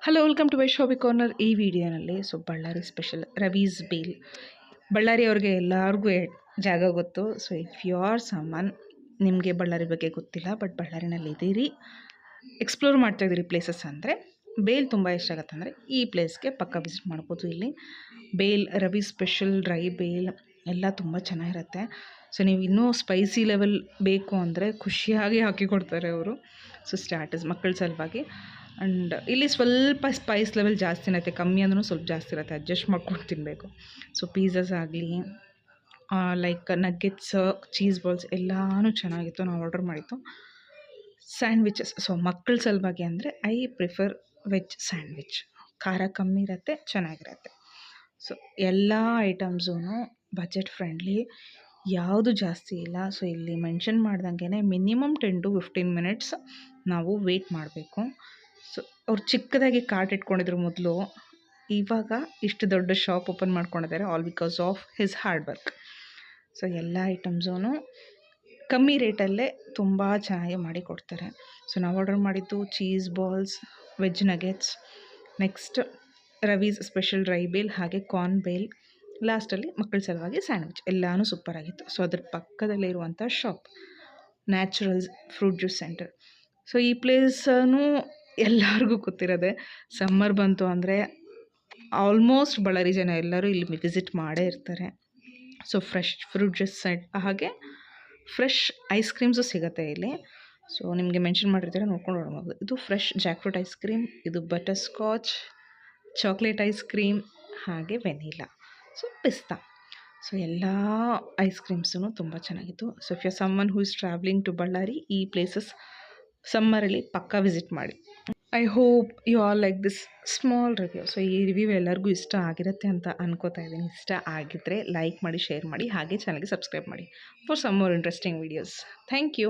Hello, welcome to Vaishabi corner. ಈ ವಿಡಿಯೋನಲ್ಲಿ Ballari special ರವೀಸ್ ಬೇಲ್. ಬಳ್ಳಾರಿ ಅವ್ರಿಗೆ ಎಲ್ಲರಿಗೂ ಜಾಗ ಗೊತ್ತು. So if you are someone, ನಿಮಗೆ ಬಳ್ಳಾರಿ ಬಗ್ಗೆ ಗೊತ್ತಿಲ್ಲ ಬಟ್ ಬಳ್ಳಾರಿನಲ್ಲಿ ಇದ್ದೀರಿ, ಎಕ್ಸ್ಪ್ಲೋರ್ ಮಾಡ್ತಾಯಿದ್ದೀರಿ ಪ್ಲೇಸಸ್ ಅಂದರೆ ಬೇಲ್ ತುಂಬ ಇಷ್ಟ ಆಗುತ್ತೆ ಅಂದರೆ ಈ ಪ್ಲೇಸ್ಗೆ ಪಕ್ಕ ವಿಸಿಟ್ ಮಾಡ್ಬೋದು. ಇಲ್ಲಿ ಬೇಲ್ ರವಿ ಸ್ಪೆಷಲ್ ಡ್ರೈ ಬೇಲ್ ಎಲ್ಲ ತುಂಬ ಚೆನ್ನಾಗಿರುತ್ತೆ. ಸೊ ನೀವು ಇನ್ನೂ ಸ್ಪೈಸಿ ಲೆವೆಲ್ ಬೇಕು ಅಂದರೆ ಖುಷಿಯಾಗಿ ಹಾಕಿ ಕೊಡ್ತಾರೆ ಅವರು. ಸೊ ಸ್ಟಾರ್ಟರ್ಸ್ ಮಕ್ಕಳ ಸಲುವಾಗಿ. ಆ್ಯಂಡ್ ಇಲ್ಲಿ ಸ್ವಲ್ಪ ಸ್ಪೈಸ್ ಲೆವೆಲ್ ಜಾಸ್ತಿ ಇರುತ್ತೆ, ಕಮ್ಮಿ ಅಂದ್ರೂ ಸ್ವಲ್ಪ ಜಾಸ್ತಿ ಇರುತ್ತೆ, ಅಡ್ಜಸ್ಟ್ ಮಾಡ್ಕೊಂಡು ತಿನ್ನಬೇಕು. ಸೊ ಪೀಝಾಸ್ ಆಗಲಿ, ಲೈಕ್ ನಗ್ಗೆಟ್ಸ್, ಚೀಸ್ ಬಾಲ್ಸ್ ಎಲ್ಲನೂ ಚೆನ್ನಾಗಿತ್ತು. ನಾವು ಆರ್ಡರ್ ಮಾಡಿದ್ದು ಸ್ಯಾಂಡ್ವಿಚಸ್. ಸೊ ಮಕ್ಕಳ ಸಲುವಾಗಿ ಅಂದರೆ ಐ ಪ್ರಿಫರ್ ವೆಜ್ ಸ್ಯಾಂಡ್ವಿಚ್. ಖಾರ ಕಮ್ಮಿ ಇರುತ್ತೆ, ಚೆನ್ನಾಗಿರುತ್ತೆ. ಸೊ ಎಲ್ಲ ಐಟಮ್ಸೂ ಬಜೆಟ್ ಫ್ರೆಂಡ್ಲಿ, ಯಾವುದು ಜಾಸ್ತಿ ಇಲ್ಲ. ಸೊ ಇಲ್ಲಿ ಮೆನ್ಷನ್ ಮಾಡ್ದಂಗೆ ಮಿನಿಮಮ್ 10 to 15 ಮಿನಿಟ್ಸ್ ನಾವು ವೆಯ್ಟ್ ಮಾಡಬೇಕು. ಸೊ ಅವ್ರು ಚಿಕ್ಕದಾಗಿ ಕಾರ್ಟ್ ಇಟ್ಕೊಂಡಿದ್ರು ಮೊದಲು, ಇವಾಗ ಇಷ್ಟು ದೊಡ್ಡ ಶಾಪ್ ಓಪನ್ ಮಾಡ್ಕೊಂಡಿದ್ದಾರೆ, all because of his hard work. So ಎಲ್ಲ ಐಟಮ್ಸೂ ಕಮ್ಮಿ ರೇಟಲ್ಲೇ ತುಂಬ ಚೆನ್ನಾಗಿ ಮಾಡಿ ಕೊಡ್ತಾರೆ. ಸೊ ನಾವು ಆರ್ಡರ್ ಮಾಡಿದ್ದು cheese balls, veg nuggets, next Ravi's special dry bhel, ಹಾಗೆ ಕಾರ್ನ್ ಬೇಲ್, ಲಾಸ್ಟಲ್ಲಿ ಮಕ್ಕಳ ಸಲುವಾಗಿ ಸ್ಯಾಂಡ್ವಿಚ್. ಎಲ್ಲನೂ ಸೂಪರಾಗಿತ್ತು. ಸೊ ಅದ್ರ ಪಕ್ಕದಲ್ಲೇ ಇರುವಂಥ shop naturals fruit juice centre. So ಈ ಪ್ಲೇಸೂ ಎಲ್ಲರಿಗೂ ಗೊತ್ತಿರೋದೆ. ಸಮ್ಮರ್ ಬಂತು ಅಂದರೆ ಆಲ್ಮೋಸ್ಟ್ ಬಳ್ಳಾರಿ ಜನ ಎಲ್ಲರೂ ಇಲ್ಲಿ ವಿಸಿಟ್ ಮಾಡೇ ಇರ್ತಾರೆ. So fresh fruit juice set, ಹಾಗೆ ಫ್ರೆಶ್ ಐಸ್ ಕ್ರೀಮ್ಸು ಸಿಗುತ್ತೆ ಇಲ್ಲಿ. ಸೊ ನಿಮಗೆ ಮೆನ್ಷನ್ ಮಾಡಿರ್ತಾರೆ, ನೋಡ್ಕೊಂಡು ನೋಡ್ಬೋದು. ಇದು fresh jackfruit ice cream, ಇದು butterscotch, chocolate ice cream, ಹಾಗೆ ವೆನಿಲಾ, ಸೊ ಪಿಸ್ತಾ. ಸೊ ಎಲ್ಲ ಐಸ್ ಕ್ರೀಮ್ಸೂ ತುಂಬ ಚೆನ್ನಾಗಿತ್ತು. So if you someone who is travelling to Ballari, ಈ ಪ್ಲೇಸಸ್ ಸಮ್ಮರಲ್ಲಿ ಪಕ್ಕಾ ವಿಸಿಟ್ ಮಾಡಿ. I hope you all like this small review. So ಈ ರಿವ್ಯೂ ಎಲ್ಲರಿಗೂ ಇಷ್ಟ ಆಗಿರುತ್ತೆ ಅಂತ ಅನ್ಕೋತಾ ಇದ್ದೀನಿ. ಇಷ್ಟ ಆಗಿದ್ದರೆ ಲೈಕ್ ಮಾಡಿ, ಶೇರ್ ಮಾಡಿ, ಹಾಗೆ ಚಾನಲ್ಗೆ ಸಬ್ಸ್ಕ್ರೈಬ್ ಮಾಡಿ for some more interesting videos. Thank you.